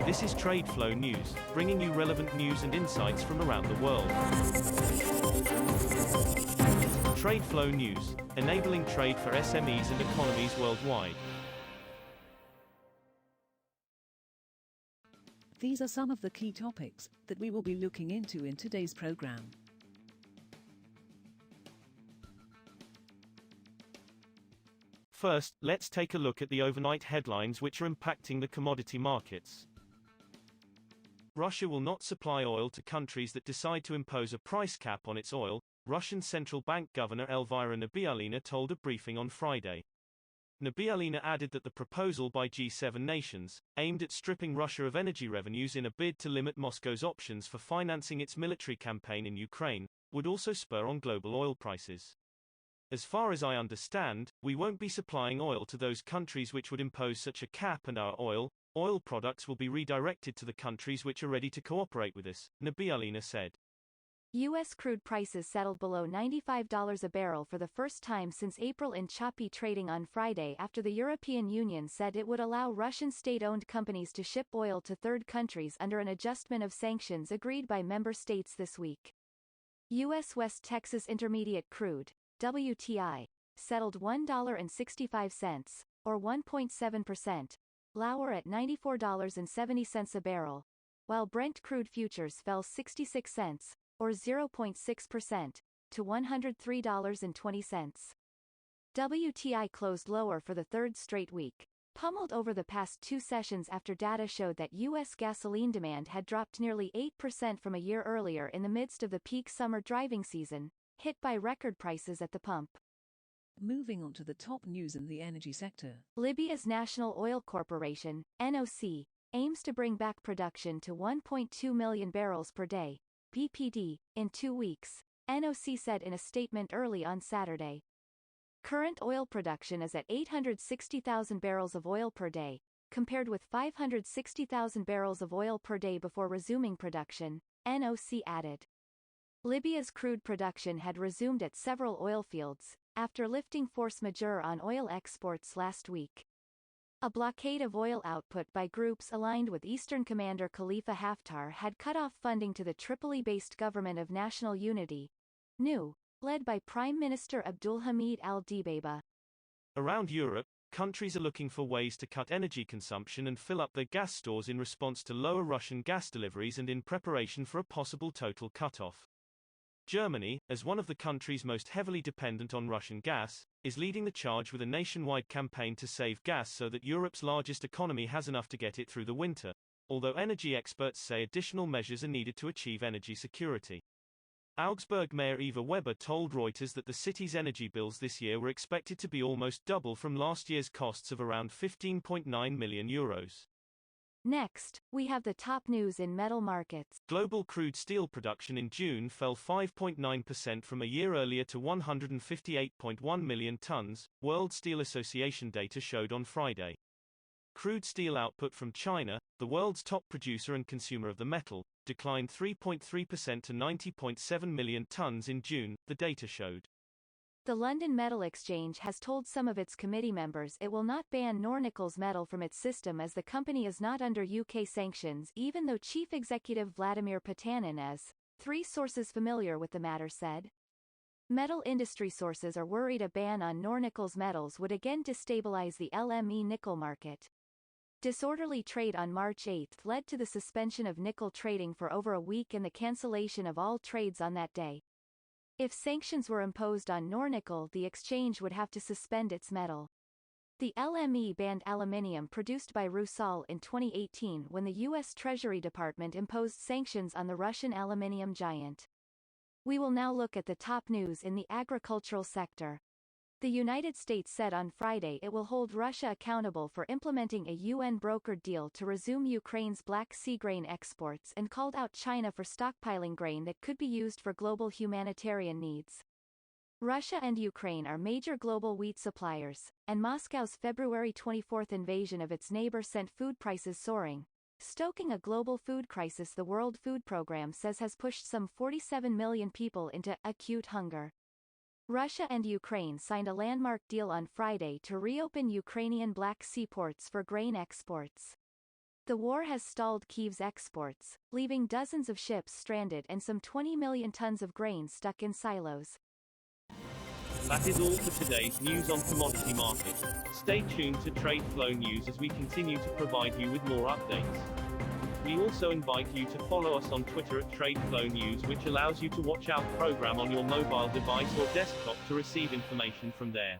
This is TradeFlow News, bringing you relevant news and insights from around the world. TradeFlow News, enabling trade for SMEs and economies worldwide. These are some of the key topics that we will be looking into in today's program. First, let's take a look at the overnight headlines which are impacting the commodity markets. Russia will not supply oil to countries that decide to impose a price cap on its oil, Russian Central Bank Governor Elvira Nabiullina told a briefing on Friday. Nabiullina added that the proposal by G7 nations, aimed at stripping Russia of energy revenues in a bid to limit Moscow's options for financing its military campaign in Ukraine, would also spur on global oil prices. As far as I understand, we won't be supplying oil to those countries which would impose such a cap, and our oil products will be redirected to the countries which are ready to cooperate with us, Nabiullina said. U.S. crude prices settled below $95 a barrel for the first time since April in choppy trading on Friday after the European Union said it would allow Russian state-owned companies to ship oil to third countries under an adjustment of sanctions agreed by member states this week. U.S. West Texas Intermediate crude, WTI, settled $1.65, or 1.7%, lower at $94.70 a barrel, while Brent crude futures fell 66 cents, or 0.6%, to $103.20. WTI closed lower for the third straight week, pummeled over the past two sessions after data showed that U.S. gasoline demand had dropped nearly 8% from a year earlier in the midst of the peak summer driving season, hit by record prices at the pump. Moving on to the top news in the energy sector. Libya's National Oil Corporation, NOC, aims to bring back production to 1.2 million barrels per day, BPD, in 2 weeks, NOC said in a statement early on Saturday. Current oil production is at 860,000 barrels of oil per day, compared with 560,000 barrels of oil per day before resuming production, NOC added. Libya's crude production had resumed at several oil fields, after lifting force majeure on oil exports last week. A blockade of oil output by groups aligned with Eastern Commander Khalifa Haftar had cut off funding to the Tripoli-based Government of National Unity, NU, led by Prime Minister Abdulhamid al-Dibeiba. Around Europe, countries are looking for ways to cut energy consumption and fill up their gas stores in response to lower Russian gas deliveries and in preparation for a possible total cutoff. Germany, as one of the countries most heavily dependent on Russian gas, is leading the charge with a nationwide campaign to save gas so that Europe's largest economy has enough to get it through the winter, although energy experts say additional measures are needed to achieve energy security. Augsburg Mayor Eva Weber told Reuters that the city's energy bills this year were expected to be almost double from last year's costs of around €15.9 million. Next, we have the top news in metal markets. Global crude steel production in June fell 5.9% from a year earlier to 158.1 million tons, World Steel Association data showed on Friday. Crude steel output from China, the world's top producer and consumer of the metal, declined 3.3% to 90.7 million tons in June, the data showed. The London Metal Exchange has told some of its committee members it will not ban Nornickel's metal from its system as the company is not under UK sanctions, even though Chief Executive Vladimir Potanin is, 3 sources familiar with the matter said. Metal industry sources are worried a ban on Nornickel's metals would again destabilize the LME nickel market. Disorderly trade on March 8 led to the suspension of nickel trading for over a week and the cancellation of all trades on that day. If sanctions were imposed on Nornickel, the exchange would have to suspend its metal. The LME banned aluminium produced by Rusal in 2018 when the U.S. Treasury Department imposed sanctions on the Russian aluminium giant. We will now look at the top news in the agricultural sector. The United States said on Friday it will hold Russia accountable for implementing a UN-brokered deal to resume Ukraine's Black Sea grain exports and called out China for stockpiling grain that could be used for global humanitarian needs. Russia and Ukraine are major global wheat suppliers, and Moscow's February 24 invasion of its neighbor sent food prices soaring, stoking a global food crisis the World Food Programme says has pushed some 47 million people into acute hunger. Russia and Ukraine signed a landmark deal on Friday to reopen Ukrainian Black Sea ports for grain exports. The war has stalled Kyiv's exports, leaving dozens of ships stranded and some 20 million tons of grain stuck in silos. That is all for today's news on commodity markets. Stay tuned to TradeFlow News as we continue to provide you with more updates. We also invite you to follow us on Twitter at TradeFlow News, which allows you to watch our program on your mobile device or desktop to receive information from there.